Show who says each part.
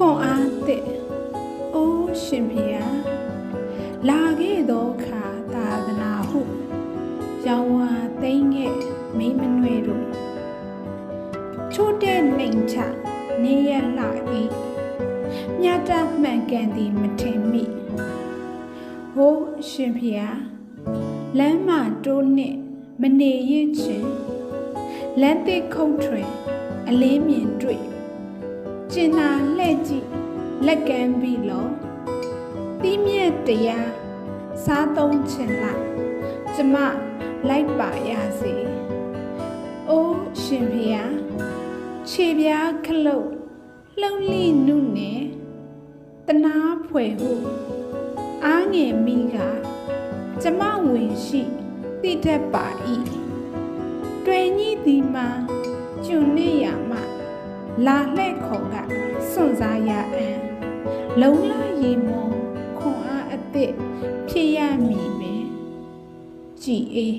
Speaker 1: ခွန်အားသစ်အိုးရှင်ဖျားလာခဲ့သောခါသာသနာဟုရောင်ဝါသိမ့်ခဲ့မိမနွယ်တို့ချိုးတဲ့နှိမ်ချနေရလှ၏မြတ်တမှန်ကန်သည်မထင်မိဟိုးရှင်ဖျားလမ်းမတိုးနှင့်မနေရချင်းလမ်းသစ်ခုတ်ထွင်အလင်းမြင်တွေ့ကျင်နာလှဲ့ကြည့်လက်ကမ်းပြီလောတီးမြက်တရားစားသုံးချင်လိုက်ကျမလိုက်ပါရစေအိုးရှင်ဖျားခြေပြားခလုတ်လှုပ်လိနုနဲ့တနာဖွယ်ဟုအားငယ်မိကကျမဝင်ရှိသိတတ်ပါ၏တွေ့ညိသည်မှာကျွနေရမှလာလှဲ့ခေါ်ကစွန့်စားရအံလုံလာရီမောခွန်အားအသစ်ဖြစ်ရမည်ပဲကြည်အေး